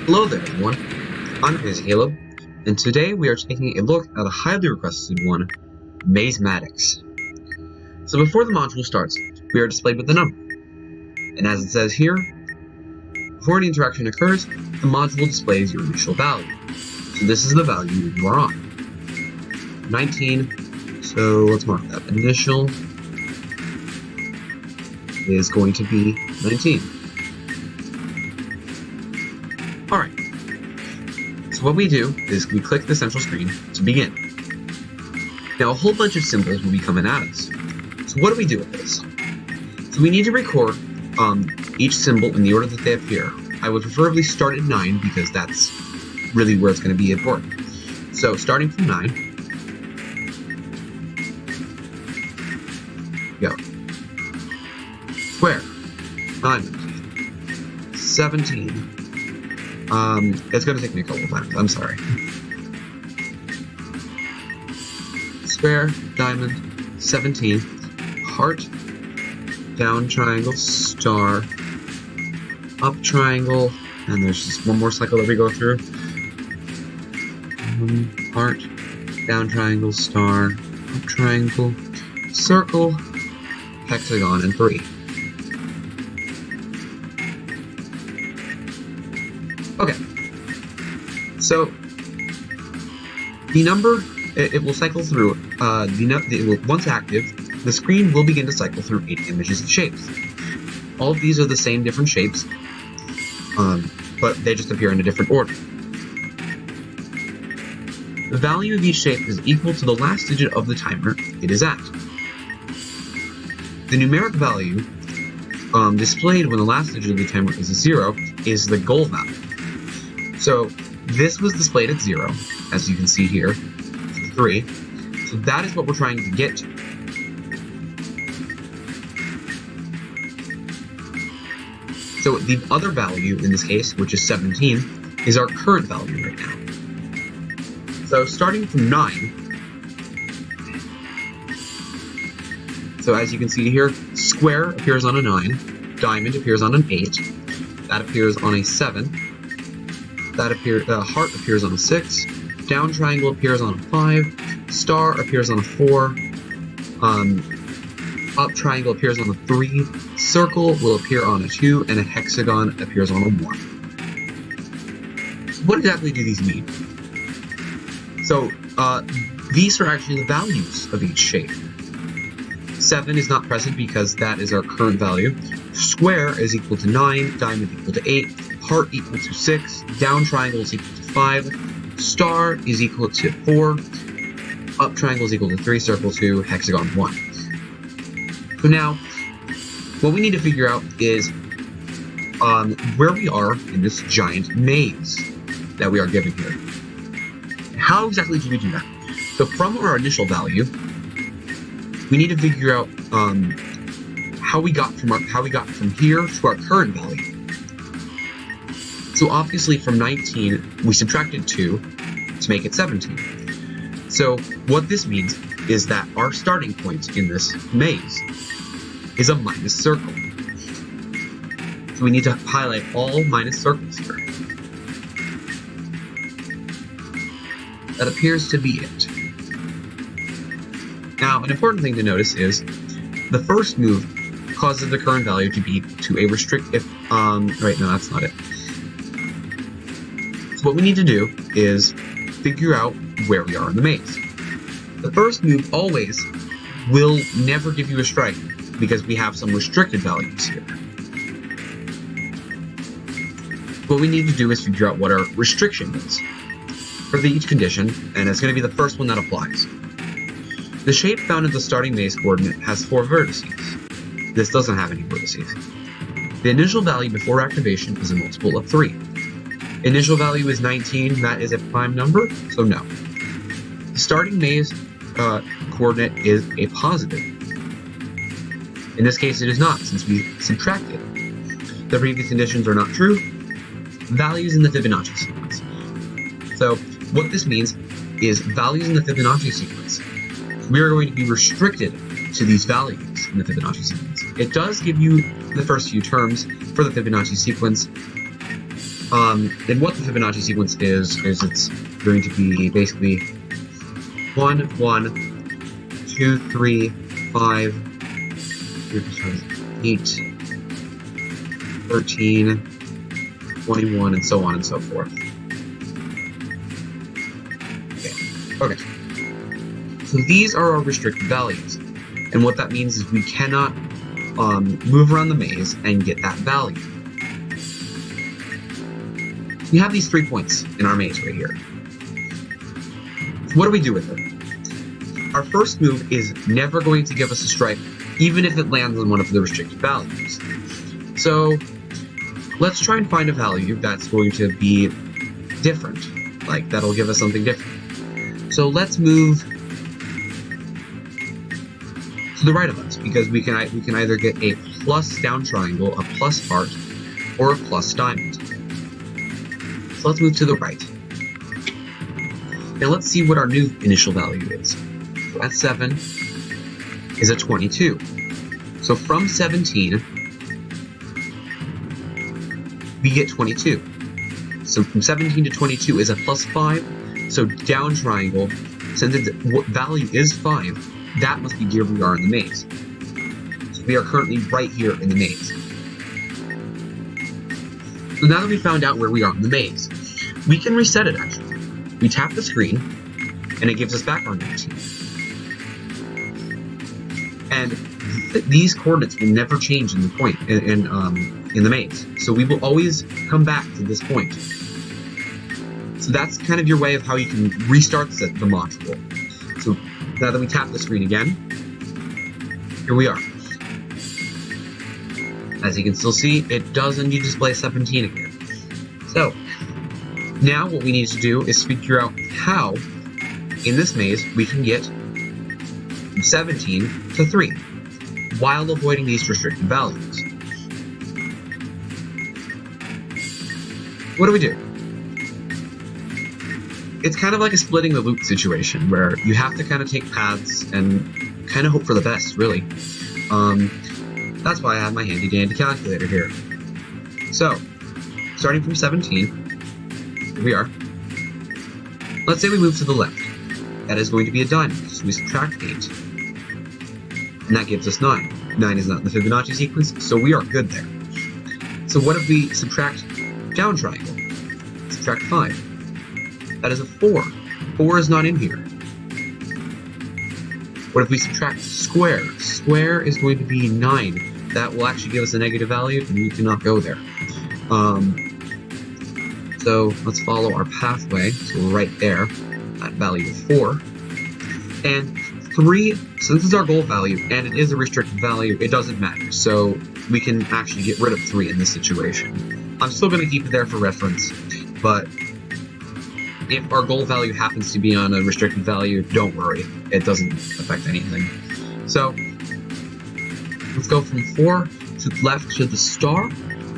Hello there, everyone. I'm Caleb, and today we are taking a look at a highly requested one, Mazematics. So before the module starts, we are displayed with the number. And as it says here, before any interaction occurs, the module displays your initial value. So this is the value you are on. 19, so let's mark that. Initial is going to be 19. Alright, so what we do is we click the central screen to begin. Now a whole bunch of symbols will be coming at us. So what do we do with this? So we need to record each symbol in the order that they appear. I would preferably start at 9 because that's really where it's going to be important. So starting from 9, go. Square, diamond, 17. It's going to take me a couple of times, I'm sorry. Square, diamond, 17, heart, down triangle, star, up triangle, and there's just one more cycle that we go through. Heart, down triangle, star, up triangle, circle, hexagon, and 3. Okay, so the number, it will cycle through, once active, the screen will begin to cycle through 8 images of shapes. All of these are the same different shapes, but they just appear in a different order. The value of each shape is equal to the last digit of the timer it is at. The numeric value displayed when the last digit of the timer is a 0 is the goal value. So this was displayed at 0, as you can see here, 3. So that is what we're trying to get to. So the other value in this case, which is 17, is our current value right now. So starting from 9, so as you can see here, square appears on a 9, diamond appears on an 8, that appears on a 7, heart appears on a 6, down triangle appears on a 5, star appears on a 4, up triangle appears on a 3, circle will appear on a 2, and a hexagon appears on a 1. What exactly do these mean? So, these are actually the values of each shape. 7 is not present because that is our current value. Square is equal to 9, diamond equal to 8, heart equal to 6, down triangle is equal to 5, star is equal to 4, up triangle is equal to 3, circle 2, hexagon 1. So now, what we need to figure out is where we are in this giant maze that we are given here. How exactly do we do that? So from our initial value, we need to figure out how we got from here to our current value. So obviously from 19, we subtracted 2 to make it 17. So what this means is that our starting point in this maze is a minus circle. So we need to highlight all minus circles here. That appears to be it. Now, an important thing to notice is the first move causes the current value to be to a right, no, that's not it. So what we need to do is figure out where we are in the maze. The first move always will never give you a strike because we have some restricted values here. What we need to do is figure out what our restriction is for each condition, and it's going to be the first one that applies. The shape found in the starting maze coordinate has 4 vertices. This doesn't have any vertices. The initial value before activation is a multiple of 3. Initial value is 19, that is a prime number, so no. The starting maze coordinate is a positive. In this case it is not, since we subtracted. The previous conditions are not true. Values in the Fibonacci sequence. So what this means is values in the Fibonacci sequence. We are going to be restricted to these values in the Fibonacci sequence. It does give you the first few terms for the Fibonacci sequence, And what the Fibonacci sequence is it's going to be basically 1, 1, 2, 3, 5, 8, 13, 21, and so on and so forth. Okay. So these are our restricted values. And what that means is we cannot move around the maze and get that value. We have these 3 points in our maze right here. So what do we do with it? Our first move is never going to give us a strike, even if it lands on one of the restricted values. So let's try and find a value that's going to be different, like that'll give us something different. So let's move to the right of us, because we can either get a plus down triangle, a plus heart, or a plus diamond. So let's move to the right. Now let's see what our new initial value is. So at 7 is a 22. So from 17, we get 22. So from 17 to 22 is a plus 5. So down triangle, since its value is 5, that must be where we are in the maze. So we are currently right here in the maze. So now that we found out where we are in the maze, we can reset it actually. We tap the screen, and it gives us back our 19. And these coordinates will never change in the point in the maze. So we will always come back to this point. So that's kind of your way of how you can restart the module. So now that we tap the screen again, here we are. As you can still see, it does indeed display 17 again. So now what we need to do is figure out how, in this maze, we can get from 17 to 3, while avoiding these restricted values. What do we do? It's kind of like a splitting the loop situation, where you have to kind of take paths and kind of hope for the best, really. That's why I have my handy-dandy calculator here. So, starting from 17, here we are. Let's say we move to the left. That is going to be a diamond, so we subtract 8. And that gives us 9. 9 is not in the Fibonacci sequence, so we are good there. So what if we subtract down triangle? Subtract 5. That is a 4. 4 is not in here. What if we subtract square? Square is going to be 9. That will actually give us a negative value, and we cannot go there. So let's follow our pathway. So we're right there, at value of 4. And 3, since it's our goal value, and it is a restricted value, it doesn't matter. So we can actually get rid of 3 in this situation. I'm still going to keep it there for reference, but if our goal value happens to be on a restricted value, don't worry. It doesn't affect anything. So let's go from 4 to left to the star.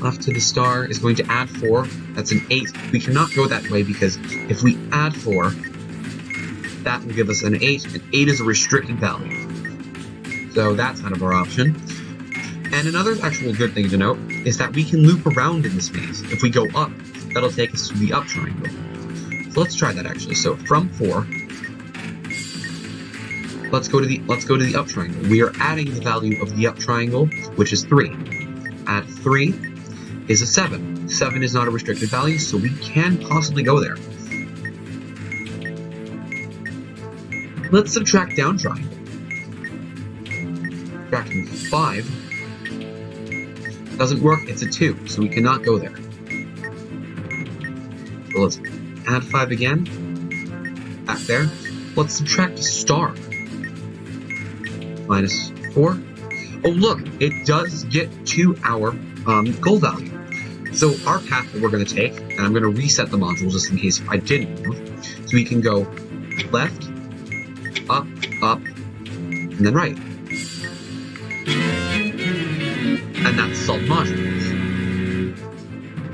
Left to the star is going to add 4. That's an 8. We cannot go that way because if we add 4, that will give us an 8. And 8 is a restricted value. So that's out of our option. And another actual good thing to note is that we can loop around in this maze. If we go up, that'll take us to the up triangle. So let's try that actually. So from 4, let's go to the up triangle. We are adding the value of the up triangle, which is 3. Add 3 is a 7. 7 is not a restricted value, so we can possibly go there. Let's subtract down triangle. Subtracting 5 doesn't work, it's a 2, so we cannot go there. So let's add 5 again. Back there. Let's subtract a star. Minus 4. Oh look, it does get to our goal value. So our path that we're going to take, and I'm going to reset the module just in case I didn't move, so we can go left, up, up, and then right. And that's the solved module.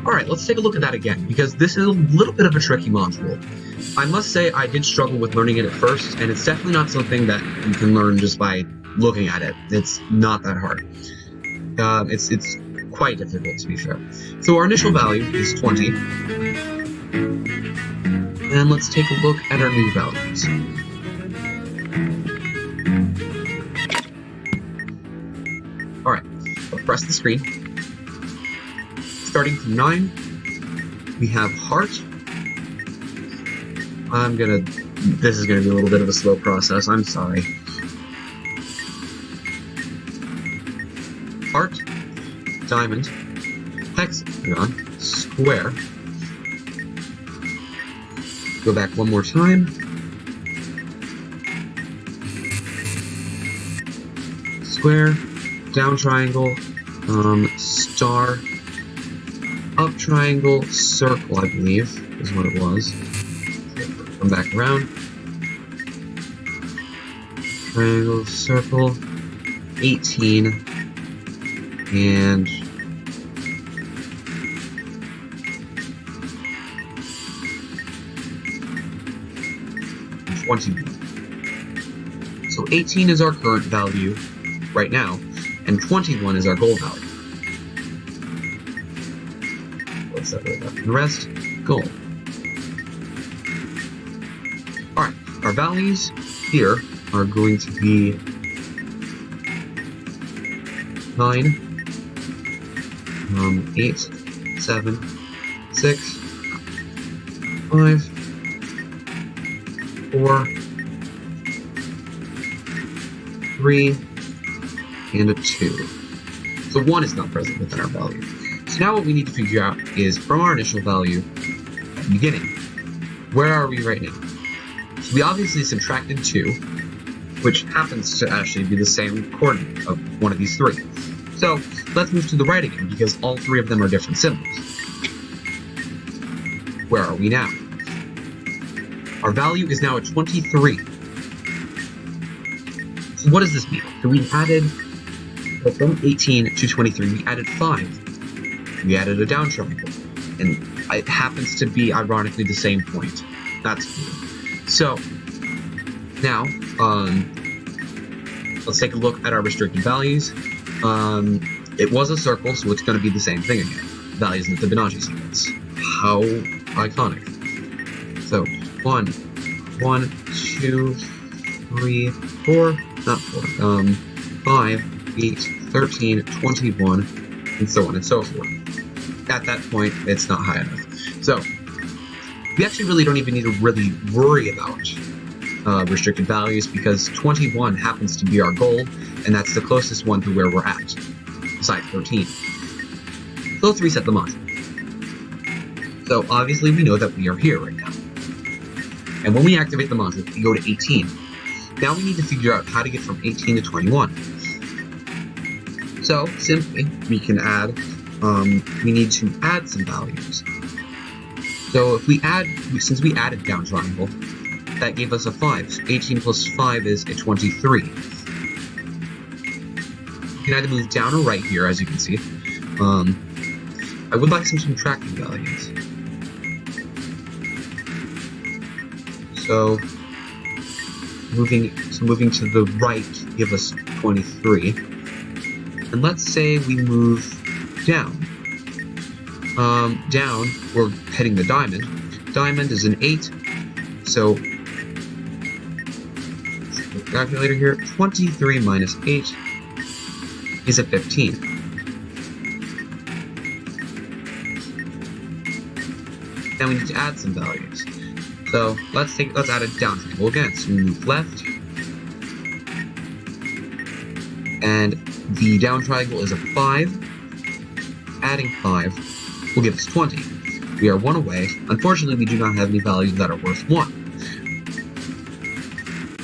Alright, let's take a look at that again, because this is a little bit of a tricky module. I must say I did struggle with learning it at first, and it's definitely not something that you can learn just by looking at it. It's not that hard. It's quite difficult, to be fair. So our initial value is 20. And let's take a look at our new values. Alright, we'll press the screen. Starting from 9, we have heart. This is gonna be a little bit of a slow process, I'm sorry. Heart, diamond, hexagon, square. Go back one more time. Square, down triangle, star, up triangle, circle, I believe, is what it was. Come back around. Triangle, circle, 18, and 21. So 18 is our current value right now, and 21 is our goal value. Let's separate that from the rest. Goal. Alright, our values here are going to be 9, 8, 7, 6, 5, 4, 3, and a 2. So 1 is not present within our value. So now what we need to figure out is, from our initial value at the beginning, where are we right now? So we obviously subtracted 2, which happens to actually be the same coordinate of one of these 3. So let's move to the right again, because all 3 of them are different symbols. Where are we now? Our value is now at 23. So what does this mean? So we added, from 18 to 23, we added 5. We added a down triangle. And it happens to be, ironically, the same point. That's cool. So, now, let's take a look at our restricted values. It was a circle, so it's going to be the same thing again. Values in the Fibonacci sequence. How iconic. So, 1, 2, 3, 4, not 4, 5, 8, 13, 21, and so on and so forth. At that point, it's not high enough. So, we actually really don't even need to really worry about restricted values, because 21 happens to be our goal, and that's the closest one to where we're at, besides 13. So let's reset the module. So obviously we know that we are here right now. And when we activate the module, we go to 18. Now we need to figure out how to get from 18 to 21. So simply, we can add, we need to add some values. So if we add, since we added down triangle, that gave us a 5. So 18 plus 5 is a 23. You can either move down or right here, as you can see. I would like some subtracting values. So moving to the right give us 23. And let's say we move down. Down, we're heading the diamond. Diamond is an 8. So calculator here, 23 minus 8 is a 15. Now we need to add some values. So let's add a down triangle again. So we move left, and the down triangle is a 5. Adding 5 will give us 20. We are 1 away. Unfortunately, we do not have any values that are worth 1.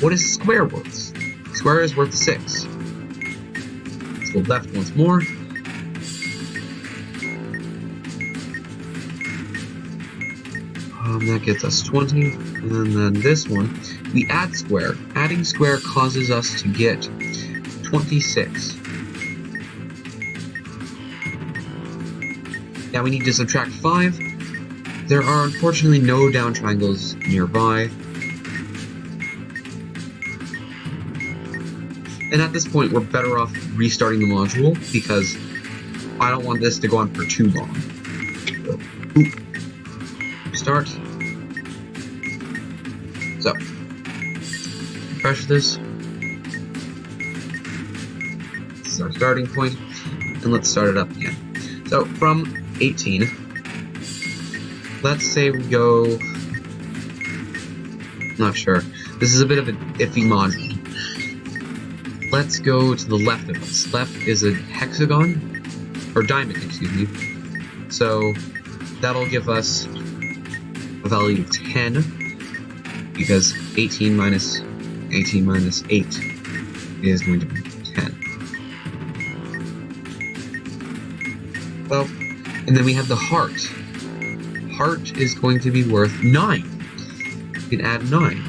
What is square worth? Square is worth 6. Let's go left once more. That gets us 20. And then this one, we add square. Adding square causes us to get 26. Now we need to subtract 5. There are unfortunately no down triangles nearby. And at this point, we're better off restarting the module, because I don't want this to go on for too long. So, start. So, refresh this. This is our starting point, and let's start it up again. So, from 18, let's say we go, not sure, this is a bit of an iffy module. Let's go to the left of us. Left is a hexagon, or diamond, excuse me. So that'll give us a value of 10, because 18 minus 8 is going to be 10. Well, and then we have the heart. Heart is going to be worth 9. We can add 9.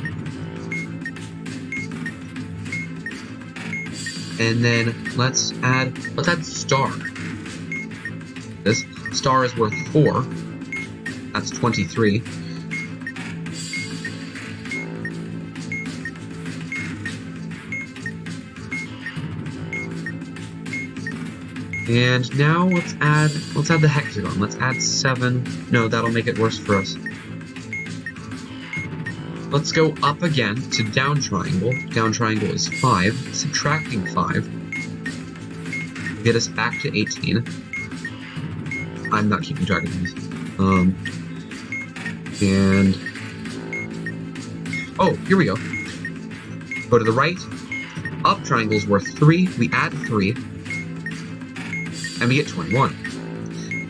And then let's add star. This star is worth 4. That's 23. And now let's add the hexagon. Let's add 7. No, that'll make it worse for us. Let's go up again to down triangle. Down triangle is 5. Subtracting 5 will get us back to 18. I'm not keeping track of these. And oh, here we go. Go to the right. Up triangle is worth 3. We add 3, and we get 21.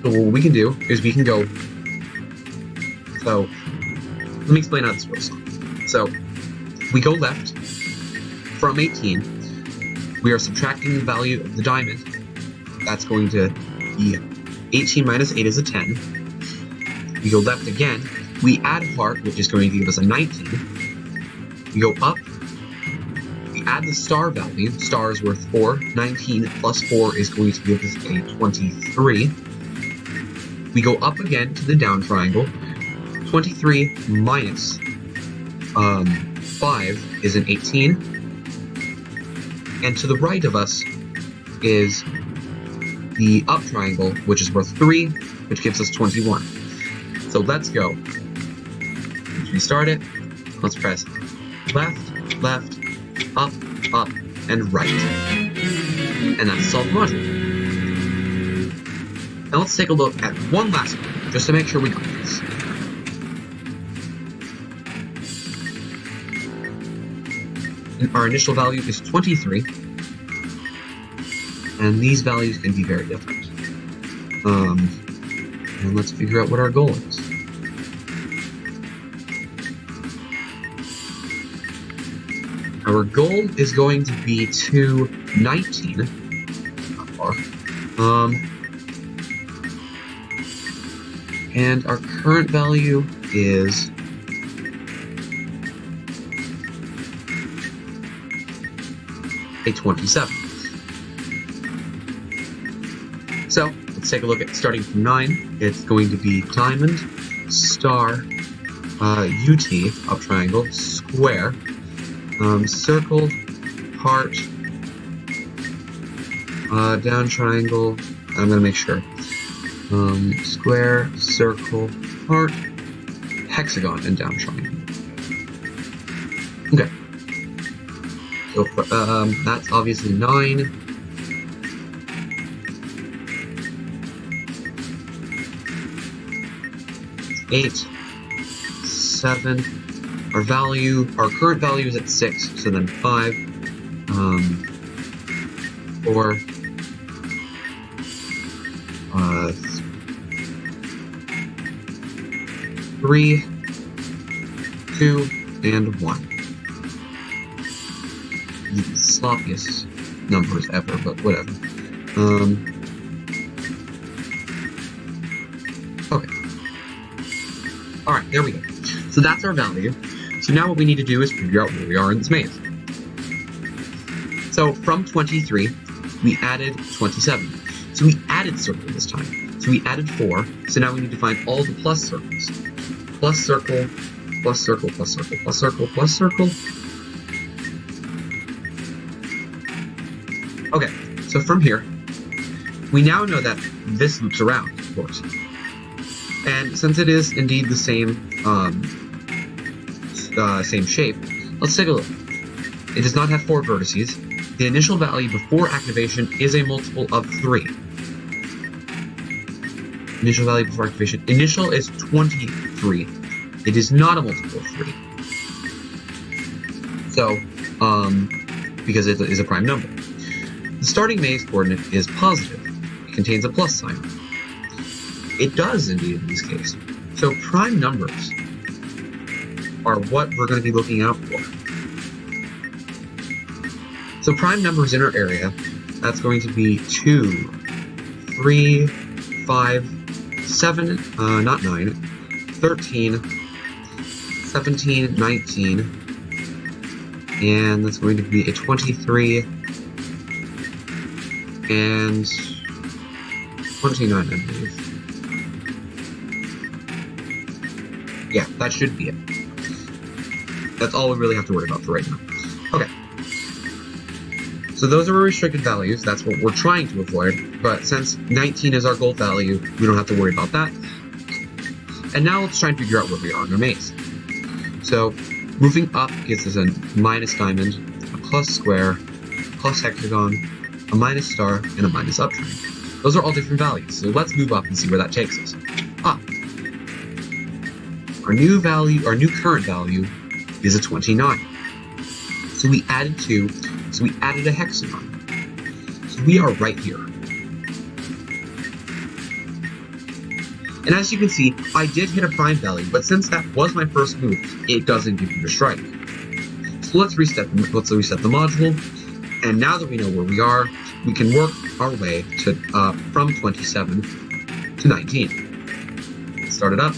So what we can do is we can go. So let me explain how this works. So we go left from 18. We are subtracting the value of the diamond. That's going to be 18 minus 8 is a 10. We go left again. We add heart, which is going to give us a 19. We go up. We add the star value. Star is worth 4. 19 plus 4 is going to give us a 23. We go up again to the down triangle. 23 minus 5 is an 18. And to the right of us is the up triangle, which is worth 3, which gives us 21. So let's go. Let's restart it. Let's press left, left, up, up, and right. And that's solved the module. Now let's take a look at one last one, just to make sure we got this. And our initial value is 23. And these values can be very different. And let's figure out what our goal is. Our goal is going to be to 19. Not far. And our current value is a 27. So let's take a look at starting from 9. It's going to be diamond, star, UT, up triangle, square, circle, heart, down triangle. I'm gonna make sure. Square, circle, heart, hexagon, and down triangle. Okay. So that's obviously 9. 8, 7. Our current value is at 6. So then 5, 4, 3, 2, and 1. The sloppiest numbers ever, but whatever. Okay. Alright, there we go. So that's our value. So now what we need to do is figure out where we are in this maze. So from 23, we added 27. So we added circle this time. So we added 4. So now we need to find all the plus circles. Plus circle, plus circle, plus circle, plus circle, plus circle. Okay, so from here, We now know that this loops around, of course. And since it is indeed the same shape, let's take a look. It does not have 4 vertices. The initial value before activation is a multiple of 3. Initial value before activation. Initial is 23. It is not a multiple of 3. So, because it is a prime number. The starting maze coordinate is positive. It contains a plus sign. It does indeed in this case. So prime numbers are what we're going to be looking out for. So prime numbers in our area, that's going to be 2, 3, 5, 7, not 9, 13, 17, 19, and that's going to be a 23, and 29, I believe. Yeah, that should be it. That's all we really have to worry about for right now. Okay. So those are our restricted values. That's what we're trying to avoid. But since 19 is our goal value, we don't have to worry about that. And now let's try and figure out where we are in our maze. So moving up gives us a minus diamond, a plus square, plus hexagon, a minus star, and a minus up triangle. Those are all different values. So let's move up and see where that takes us. Up. Our new current value is a 29. So we added 2, so we added a hexagon. So we are right here. And as you can see, I did hit a prime value, but since that was my first move, it doesn't give you a strike. So let's reset the module, and now that we know where we are, we can work our way to from 27 to 19. Let's start it up.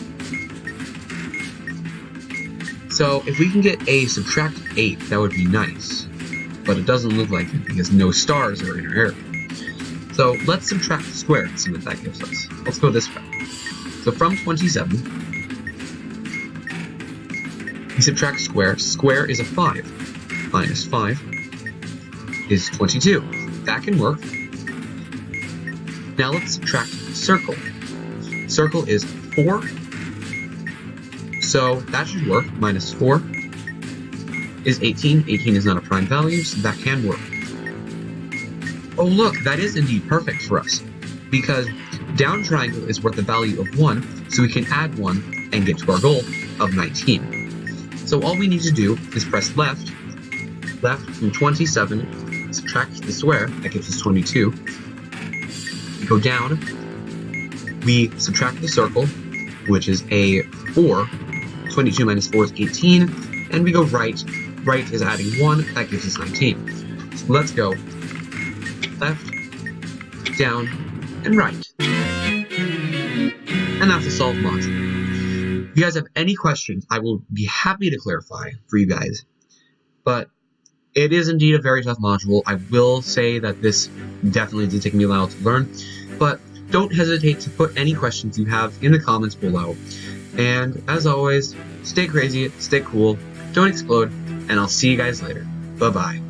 So if we can get a subtract 8, that would be nice. But it doesn't look like it because no stars are in our area. So let's subtract the square and see what that gives us. Let's go this way. So from 27, we subtract square. Square is a 5. Minus 5 is 22. That can work. Now let's subtract circle. Circle is 4. So that should work. Minus 4 is 18. 18 is not a prime value, so that can work. Oh look, that is indeed perfect for us. Because down triangle is worth a value of 1, so we can add 1 and get to our goal of 19. So all we need to do is press left from 27, subtract the square, that gives us 22. We go down, we subtract the circle, which is a 4. 22 minus 4 is 18, and we go right. Right is adding 1, that gives us 19. So let's go left, down, and right. And that's a solved module. If you guys have any questions, I will be happy to clarify for you guys. But it is indeed a very tough module. I will say that this definitely did take me a while to learn. But don't hesitate to put any questions you have in the comments below. And as always, stay crazy, stay cool, don't explode, and I'll see you guys later. Bye-bye.